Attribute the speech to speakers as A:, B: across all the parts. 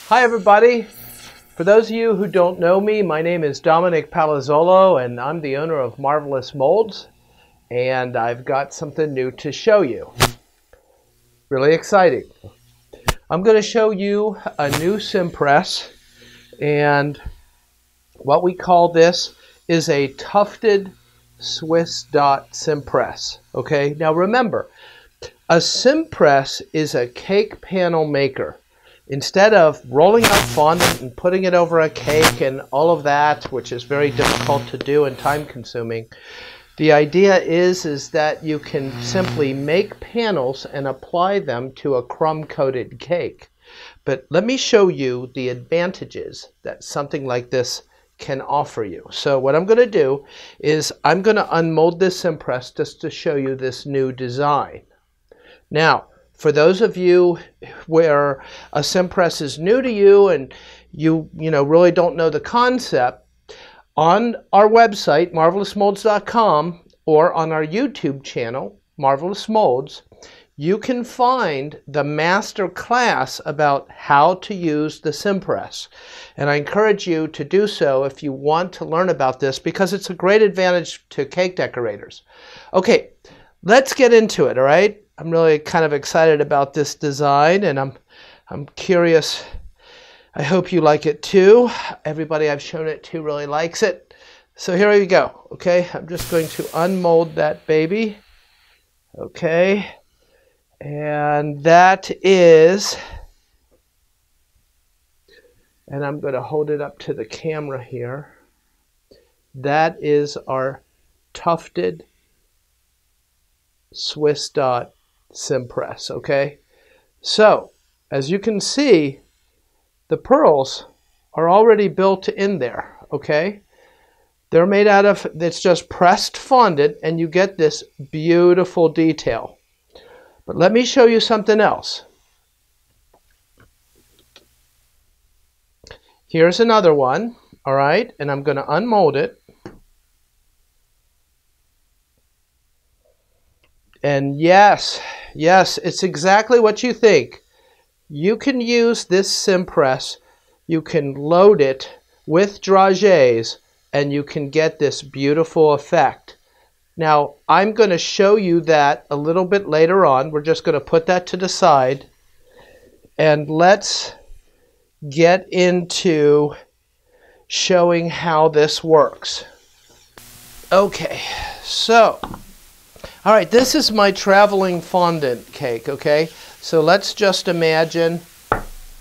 A: Hi everybody. For those of you who don't know me, my name is Dominic Palazzolo and I'm the owner of Marvelous Molds, and I've got something new to show you. Really exciting. I'm going to show you a new Simpress, and what we call this is a Tufted Swiss dot Simpress. Okay, now remember, a Simpress is a cake panel maker. Instead of rolling out fondant and putting it over a cake and all of that, which is very difficult to do and time consuming, the idea is that you can simply make panels and apply them to a crumb coated cake. But let me show you the advantages that something like this can offer you. So what I'm going to do is I'm going to unmold this Simpress just to show you this new design. Now, for those of you where a Simpress is new to you and you really don't know the concept, on our website, marvelousmolds.com, or on our YouTube channel, Marvelous Molds, you can find the master class about how to use the Simpress. And I encourage you to do so if you want to learn about this, because it's a great advantage to cake decorators. Okay, let's get into it, all right? I'm really kind of excited about this design, and I'm curious. I hope you like it too. Everybody I've shown it to really likes it. So here we go. Okay, I'm just going to unmold that baby. Okay, and that is, and I'm going to hold it up to the camera here. That is our Tufted Swiss dot Simpress. Okay, so as you can see, the pearls are already built in there. Okay, they're made out of, it's just pressed fondant, and you get this beautiful detail. But let me show you something else. Here's another one. All right, and I'm going to unmold it. And yes, it's exactly what you think. You can use this Simpress, you can load it with dragées, and you can get this beautiful effect. Now, I'm going to show you that a little bit later on. We're just going to put that to the side, and let's get into showing how this works. Okay, so all right, this is my traveling fondant cake, okay? So let's just imagine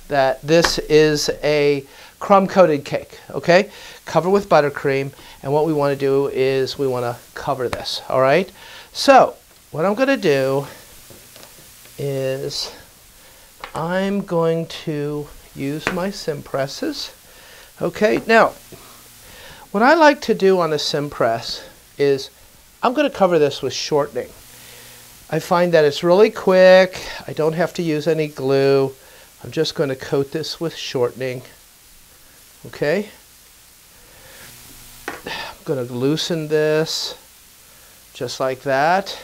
A: that this is a crumb-coated cake, okay? Cover with buttercream, and what we want to do is we want to cover this, all right? So what I'm going to do is I'm going to use my Simpresses, okay? Now, what I like to do on a Simpress is I'm going to cover this with shortening. I find that it's really quick. I don't have to use any glue. I'm just going to coat this with shortening. Okay. I'm going to loosen this just like that.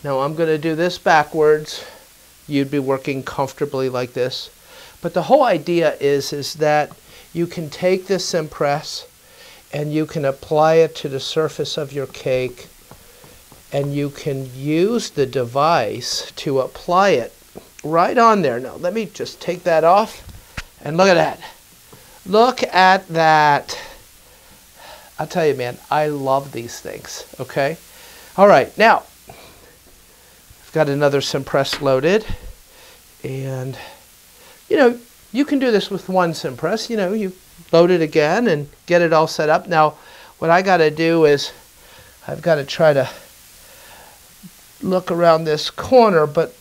A: Now I'm going to do this backwards. You'd be working comfortably like this. But the whole idea is that you can take this Simpress and you can apply it to the surface of your cake, and you can use the device to apply it right on there. Now, let me just take that off, and look at that. Look at that. I'll tell you, man, I love these things, okay? All right, now, I've got another Simpress loaded, and, you can do this with one Simpress. You load it again and get it all set up. Now, what I got to do is I've got to try to look around this corner, but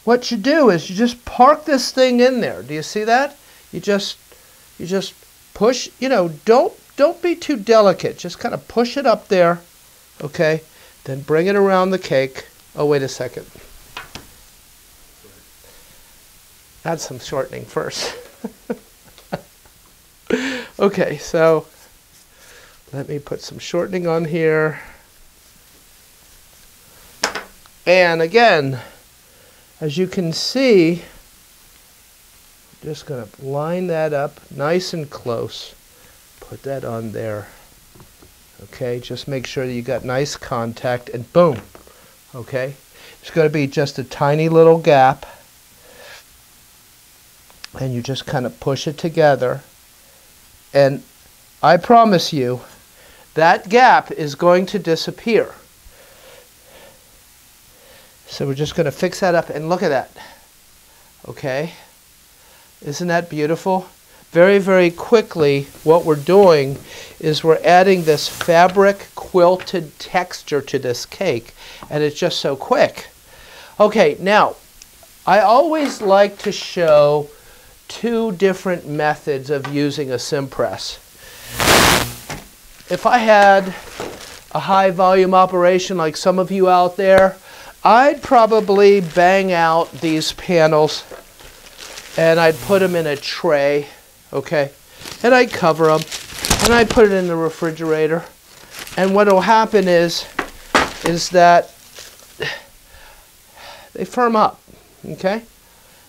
A: what you do is you just park this thing in there. Do you see that? You just push, don't be too delicate. Just kind of push it up there, okay? Then bring it around the cake. Oh, wait a second. Add some shortening first. Okay, so let me put some shortening on here. And again, as you can see, Just going to line that up nice and close. Put that on there. Okay, just make sure that you got nice contact, and boom. Okay, it's going to be just a tiny little gap, and you just kind of push it together, and I promise you that gap is going to disappear. So we're just going to fix that up, and look at that. Okay, isn't that beautiful? Very, very quickly, what we're doing is we're adding this fabric quilted texture to this cake, and it's just so quick. Okay, now, I always like to show two different methods of using a Simpress. If I had a high volume operation like some of you out there, I'd probably bang out these panels and I'd put them in a tray. Okay, and I cover them, and I put it in the refrigerator, and what will happen is that they firm up. Okay,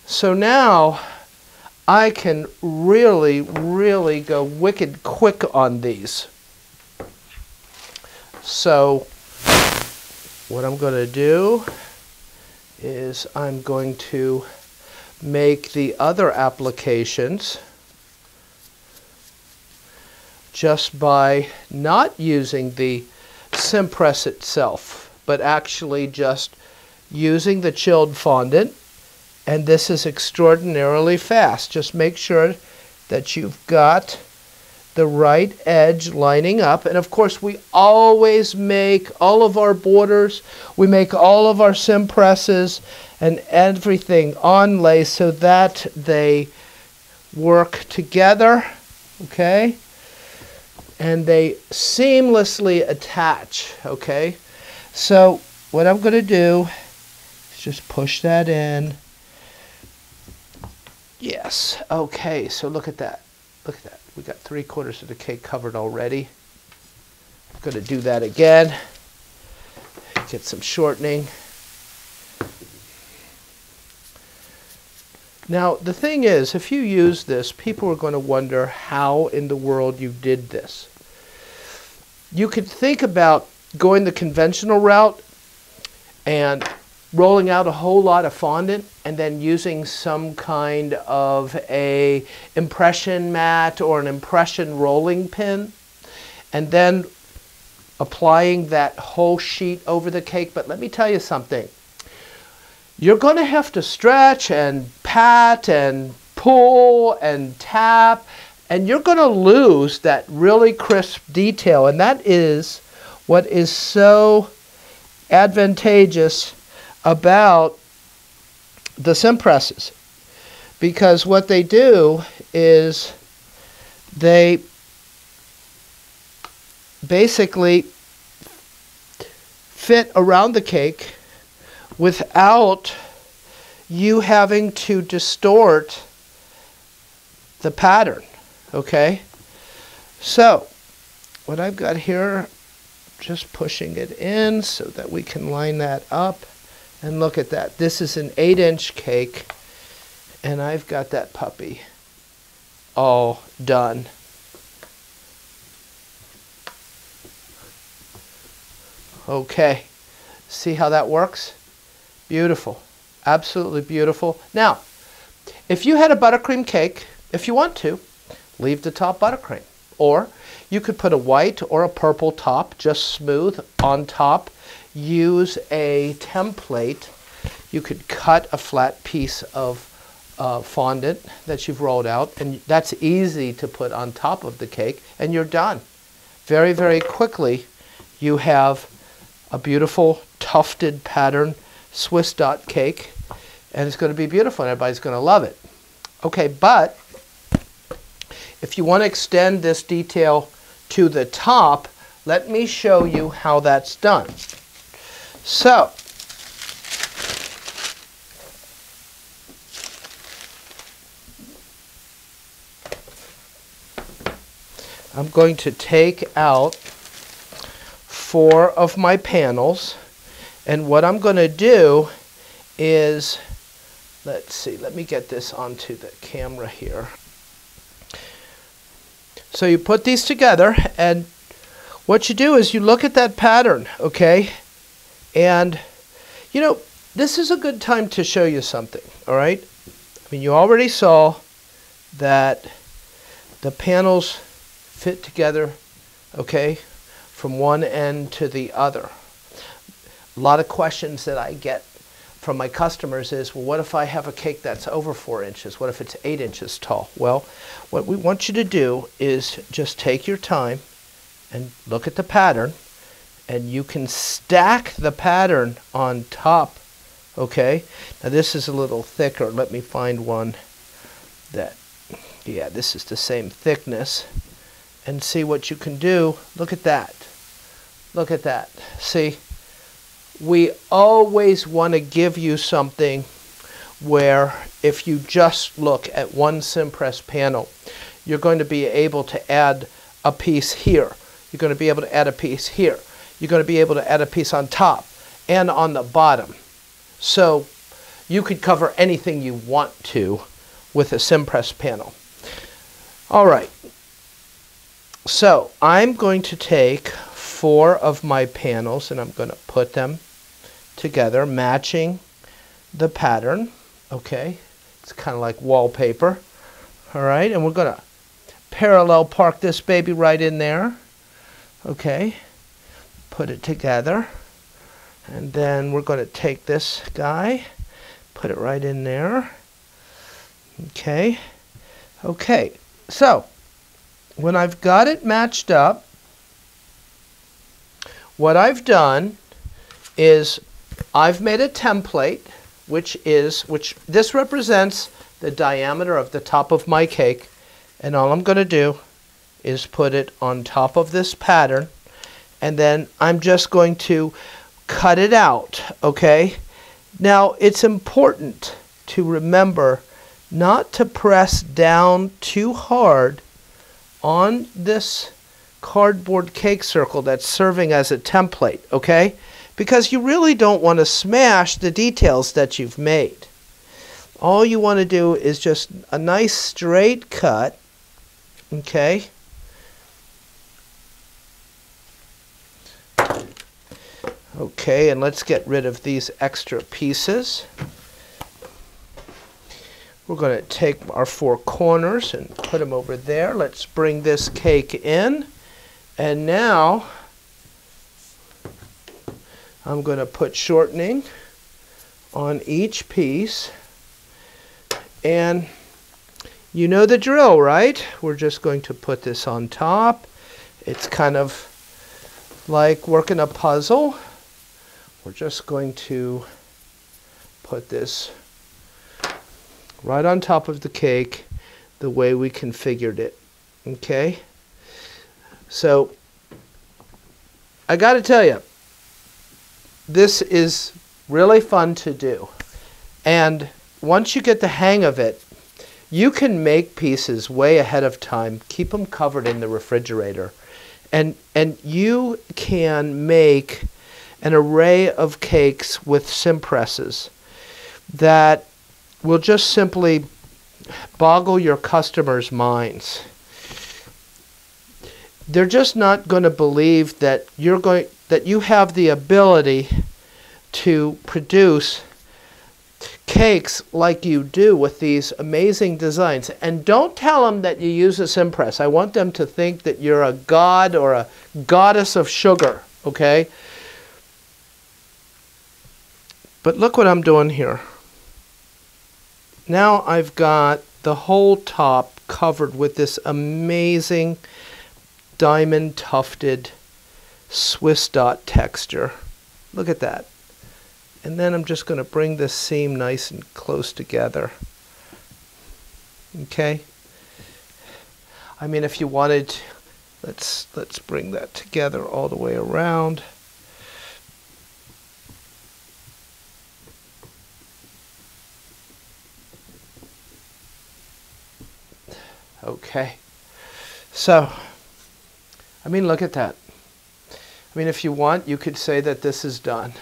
A: so now I can really go wicked quick on these. So what I'm going to do is I'm going to make the other applications just by not using the Simpress itself, but actually just using the chilled fondant. And this is extraordinarily fast. Just make sure that you've got the right edge lining up. And of course, we always make all of our borders, we make all of our Simpresses and everything on lace so that they work together, okay? And they seamlessly attach, okay? So what I'm going to do is just push that in. Yes, okay, so look at that. Look at that. We got 3/4 of the cake covered already. I'm going to do that again. Get some shortening. Now, the thing is, if you use this, people are going to wonder how in the world you did this. You could think about going the conventional route and rolling out a whole lot of fondant and then using some kind of a impression mat or an impression rolling pin and then applying that whole sheet over the cake. But let me tell you something. You're going to have to stretch and pat and pull and tap, and you're going to lose that really crisp detail. And that is what is so advantageous about the Simpresses, because what they do is they basically fit around the cake without you having to distort the pattern, okay? So what I've got here, just pushing it in so that we can line that up. And look at that. This is an 8-inch cake, and I've got that puppy all done. Okay, see how that works? Beautiful, absolutely beautiful. Now, if you had a buttercream cake, if you want to, leave the top buttercream. Or you could put a white or a purple top, just smooth on top. Use a template. You could cut a flat piece of fondant that you've rolled out, and that's easy to put on top of the cake, and you're done. Very, very quickly, you have a beautiful tufted pattern Swiss dot cake, and it's going to be beautiful, and everybody's going to love it. Okay, but if you want to extend this detail to the top, let me show you how that's done. So, I'm going to take out 4 of my panels, and what I'm going to do is, let's see, let me get this onto the camera here. So you put these together, and what you do is you look at that pattern, okay? And, you know, this is a good time to show you something, all right? I mean, you already saw that the panels fit together, okay, from one end to the other. A lot of questions that I get from my customers is, well, what if I have a cake that's over 4 inches? What if it's 8 inches tall? Well, what we want you to do is just take your time and look at the pattern, and you can stack the pattern on top, okay? Now this is a little thicker. Let me find one that, yeah, this is the same thickness, and see what you can do. Look at that. Look at that. See? We always want to give you something where if you just look at one Simpress panel, you're going to be able to add a piece here. You're going to be able to add a piece here. You're going to be able to add a piece on top and on the bottom. So you could cover anything you want to with a Simpress panel. All right. So I'm going to take 4 of my panels and I'm going to put them together, matching the pattern, okay? It's kind of like wallpaper, all right? And we're going to parallel park this baby right in there, okay? Put it together, and then we're going to take this guy, put it right in there, okay? Okay, so when I've got it matched up, what I've done is I've made a template, which this represents the diameter of the top of my cake, and all I'm going to do is put it on top of this pattern, and then I'm just going to cut it out, okay? Now, it's important to remember not to press down too hard on this cardboard cake circle that's serving as a template, okay? Because you really don't want to smash the details that you've made. All you want to do is just a nice straight cut, okay? Okay, and let's get rid of these extra pieces. We're going to take our 4 corners and put them over there. Let's bring this cake in. And now I'm going to put shortening on each piece. And you know the drill, right? We're just going to put this on top. It's kind of like working a puzzle. We're just going to put this right on top of the cake the way we configured it. Okay? So, I got to tell you, this is really fun to do. And once you get the hang of it, you can make pieces way ahead of time, keep them covered in the refrigerator, and you can make an array of cakes with Simpresses that will just simply boggle your customers' minds. They're just not going to believe that you have the ability to produce cakes like you do with these amazing designs. And don't tell them that you use a Simpress. I want them to think that you're a god or a goddess of sugar, okay? But look what I'm doing here. Now I've got the whole top covered with this amazing diamond tufted Swiss dot texture. Look at that. And then I'm just going to bring this seam nice and close together. Okay? I mean, if you wanted, let's bring that together all the way around. Okay. So, I mean, look at that. I mean, if you want, you could say that this is done,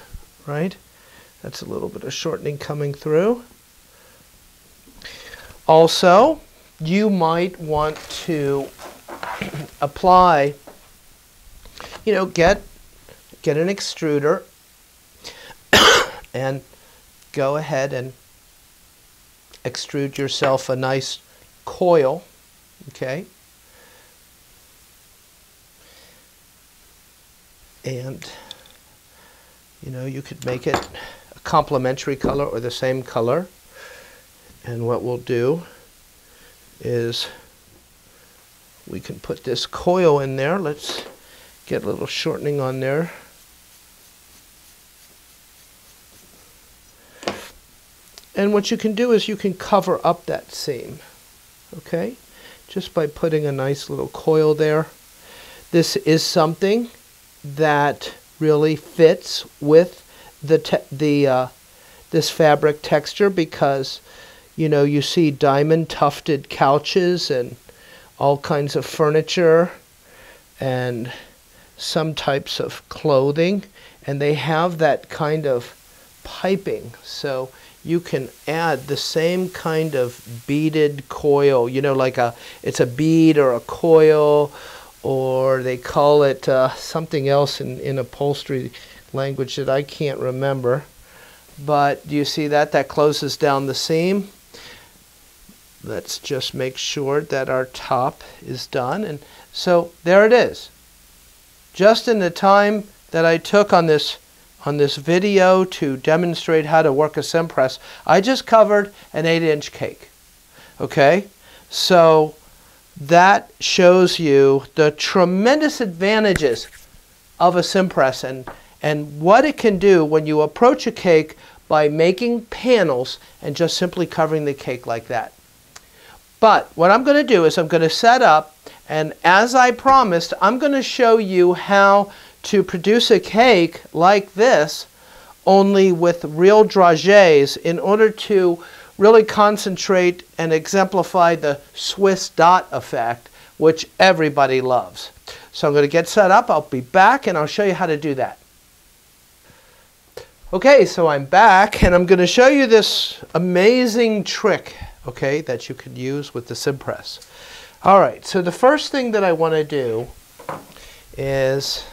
A: right? That's a little bit of shortening coming through. Also, you might want to apply, get an extruder and go ahead and extrude yourself a nice coil, okay? And, you could make it a complementary color or the same color. And what we'll do is we can put this coil in there. Let's get a little shortening on there. And what you can do is you can cover up that seam, okay? Just by putting a nice little coil there. This is something that really fits with this fabric texture because, you see diamond tufted couches and all kinds of furniture and some types of clothing, and they have that kind of piping. So you can add the same kind of beaded coil, like it's a bead or a coil, or they call it something else in upholstery language that I can't remember. But do you see that? That closes down the seam. Let's just make sure that our top is done. And so there it is. Just in the time that I took on this video to demonstrate how to work a Simpress, I just covered an 8-inch cake. Okay? So that shows you the tremendous advantages of a Simpress and what it can do when you approach a cake by making panels and just simply covering the cake like that. But what I'm going to do is I'm going to set up, and as I promised, I'm going to show you how to produce a cake like this, only with real dragées, in order to really concentrate and exemplify the Swiss dot effect, which everybody loves. So I'm going to get set up. I'll be back and I'll show you how to do that. Okay, so I'm back and I'm going to show you this amazing trick, okay, that you can use with the Simpress. All right, so the first thing that I want to do is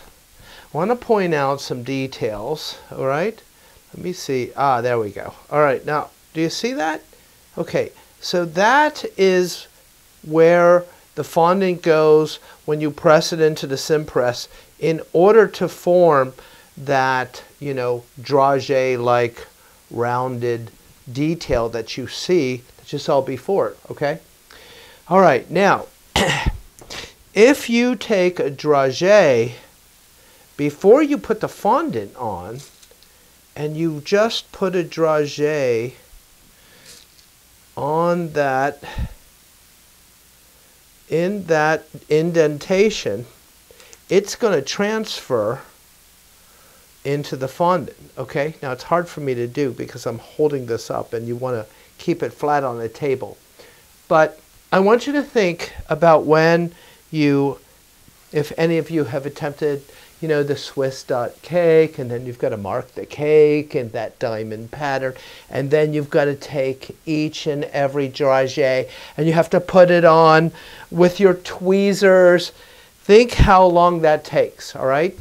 A: I want to point out some details, all right? Let me see. Ah, there we go. All right, now, do you see that? Okay, so that is where the fondant goes when you press it into the Simpress in order to form that, dragé-like rounded detail that you see, that you saw before, okay? All right, now, if you take a dragé, before you put the fondant on, and you just put a dragé on that, in that indentation, it's going to transfer into the fondant, okay? Now it's hard for me to do because I'm holding this up and you want to keep it flat on the table. But I want you to think about when you, if any of you have attempted, the Swiss dot cake, and then you've got to mark the cake and that diamond pattern, and then you've got to take each and every dragé and you have to put it on with your tweezers. Think how long that takes, all right?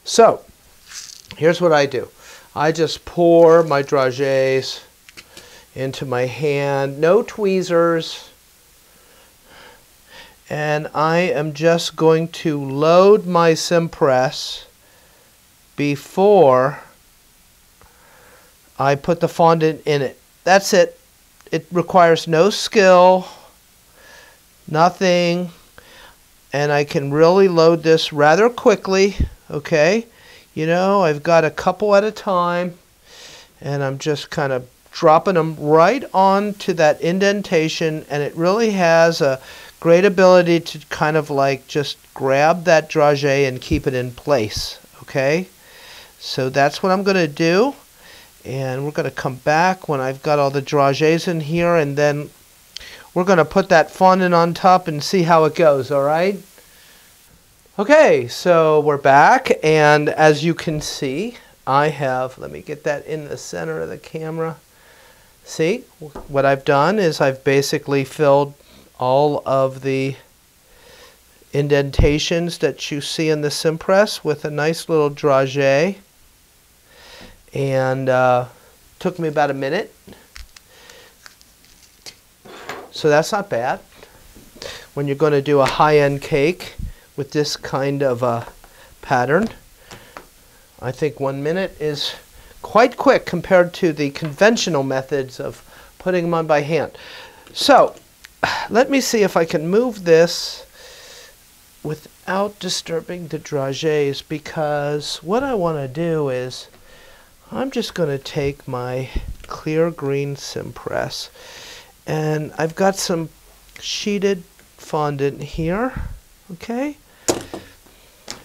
A: So, here's what I do. I just pour my dragées into my hand, no tweezers, and I am just going to load my Simpress before I put the fondant in it. That's it. It requires no skill, nothing, and I can really load this rather quickly, okay? I've got a couple at a time, and I'm just kind of dropping them right onto that indentation, and it really has a great ability to kind of like just grab that dragé and keep it in place, okay? So that's what I'm going to do, and we're going to come back when I've got all the dragés in here, and then we're going to put that fondant on top and see how it goes, all right? Okay, so we're back, and as you can see, I have, let me get that in the center of the camera. See, what I've done is I've basically filled all of the indentations that you see in the Simpress with a nice little dragé, and took me about a minute. So that's not bad when you're going to do a high-end cake with this kind of a pattern. I think 1 minute is quite quick compared to the conventional methods of putting them on by hand. So let me see if I can move this without disturbing the dragés, because what I want to do is I'm just going to take my clear green Simpress, and I've got some sheeted fondant here, okay?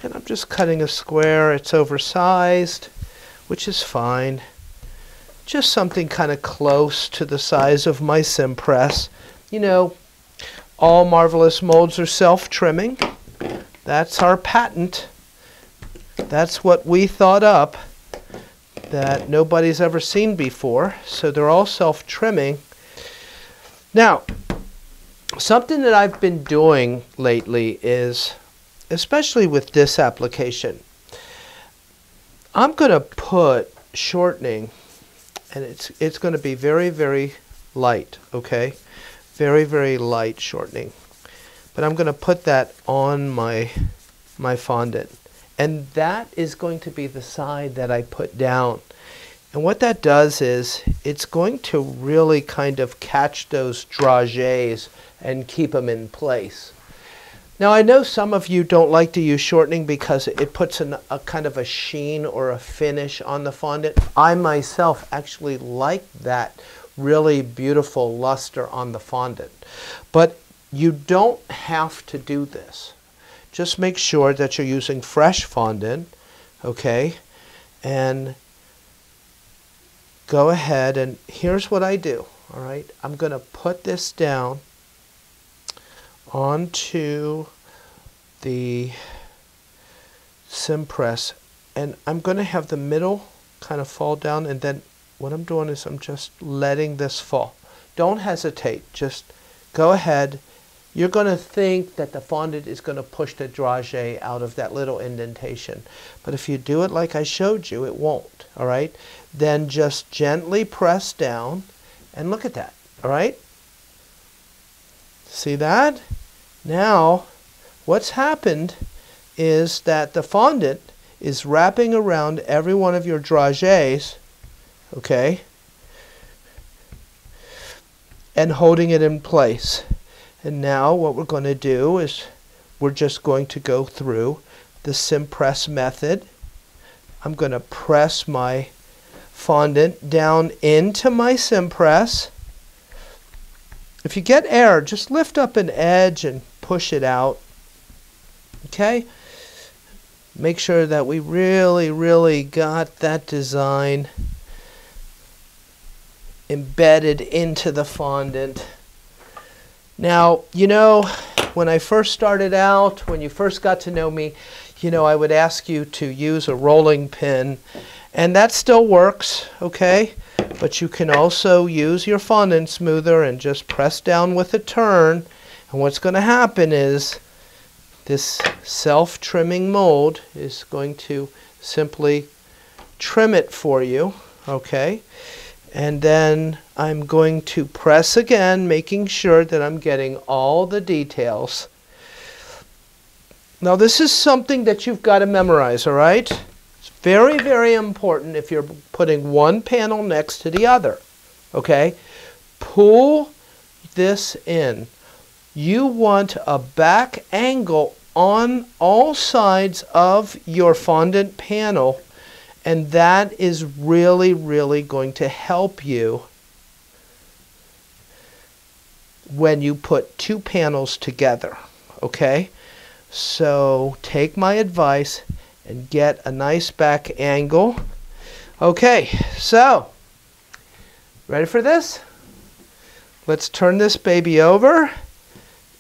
A: And I'm just cutting a square. It's oversized, which is fine. Just something kind of close to the size of my Simpress. You know, all Marvelous molds are self-trimming. That's our patent. That's what we thought up that nobody's ever seen before. So they're all self-trimming. Now, something that I've been doing lately is, especially with this application, I'm going to put shortening, and it's going to be very, very light, okay? Very, very light shortening. But I'm going to put that on my fondant. And that is going to be the side that I put down. And what that does is it's going to really kind of catch those dragés and keep them in place. Now, I know some of you don't like to use shortening because it puts a kind of a sheen or a finish on the fondant. I myself actually like that really beautiful luster on the fondant. But you don't have to do this. Just make sure that you're using fresh fondant, okay? And go ahead, and here's what I do, all right? I'm going to put this down onto the Simpress, and I'm going to have the middle kind of fall down, and then what I'm doing is I'm just letting this fall. Don't hesitate, just go ahead. You're going to think that the fondant is going to push the dragé out of that little indentation, but if you do it like I showed you, it won't, all right? Then just gently press down, and look at that, all right? See that? Now, what's happened is that the fondant is wrapping around every one of your dragés, okay, and holding it in place. And now what we're going to do is we're just going to go through the Simpress method. I'm going to press my fondant down into my Simpress. If you get air, just lift up an edge and push it out. Okay? Make sure that we really, really got that design embedded into the fondant. Now, you know, when I first started out, when you first got to know me, you know, I would ask you to use a rolling pin, and that still works, okay? But you can also use your fondant smoother and just press down with a turn, and what's going to happen is this self-trimming mold is going to simply trim it for you, okay? And then I'm going to press again, making sure that I'm getting all the details. Now, this is something that you've got to memorize, all right? It's very, very important if you're putting one panel next to the other, okay? Pull this in. You want a back angle on all sides of your fondant panel, and that is really, really going to help you when you put two panels together, okay? So take my advice and get a nice back angle. Okay, so ready for this? Let's turn this baby over,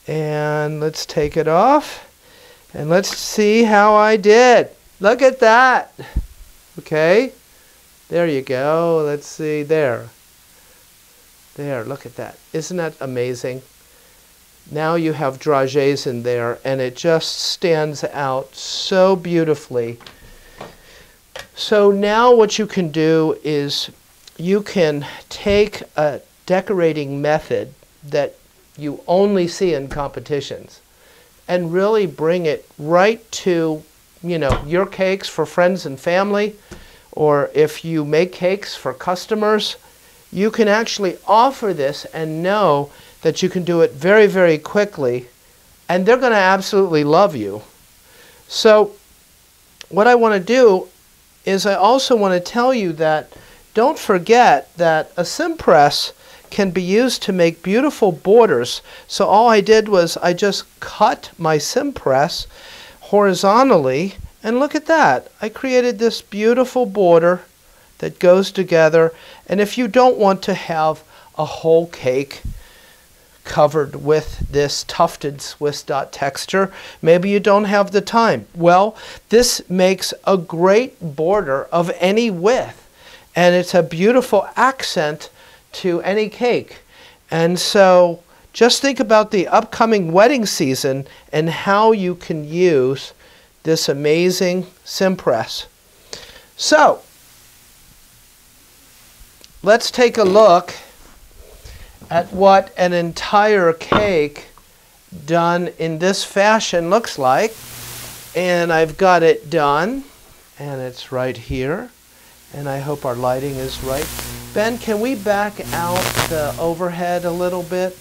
A: and let's take it off, and let's see how I did. Look at that. Okay, there you go. Let's see there. There, look at that. Isn't that amazing? Now you have dragées in there, and it just stands out so beautifully. So now what you can do is you can take a decorating method that you only see in competitions and really bring it right to, you know, your cakes for friends and family, or if you make cakes for customers, you can actually offer this and know that you can do it very, very quickly, and they're going to absolutely love you. So what I want to do is I also want to tell you that don't forget that a Simpress can be used to make beautiful borders. So all I did was I just cut my Simpress horizontally, and look at that. I created this beautiful border that goes together. And if you don't want to have a whole cake covered with this tufted Swiss dot texture, maybe you don't have the time. Well, this makes a great border of any width, and it's a beautiful accent to any cake. And so just think about the upcoming wedding season and how you can use this amazing Simpress. So let's take a look at what an entire cake done in this fashion looks like. And I've got it done, and it's right here. And I hope our lighting is right. Ben, can we back out the overhead a little bit?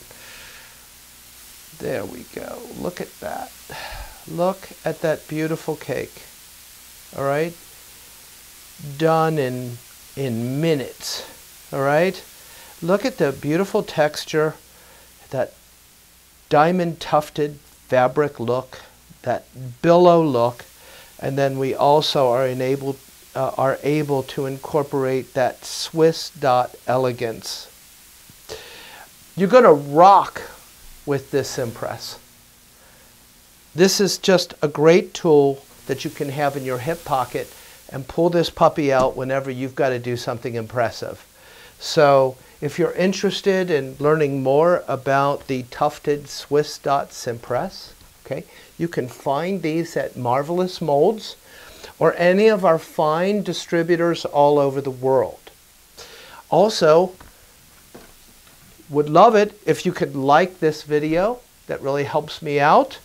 A: There we go. Look at that. Look at that beautiful cake. All right? Done in minutes. All right? Look at the beautiful texture, that diamond tufted fabric look, that billow look, and then we also are able to incorporate that Swiss dot elegance. You're going to rock with this Simpress. This is just a great tool that you can have in your hip pocket and pull this puppy out whenever you've got to do something impressive. So if you're interested in learning more about the tufted Swiss dot Simpress, okay, you can find these at Marvelous Molds or any of our fine distributors all over the world. Also, would love it if you could like this video. That really helps me out.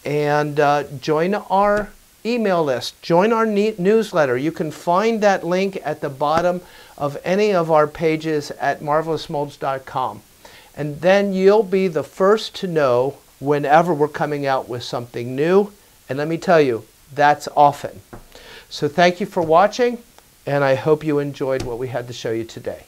A: And join our email list. Join our newsletter. You can find that link at the bottom of any of our pages at marvelousmolds.com. And then you'll be the first to know whenever we're coming out with something new. And let me tell you, that's often. So thank you for watching, and I hope you enjoyed what we had to show you today.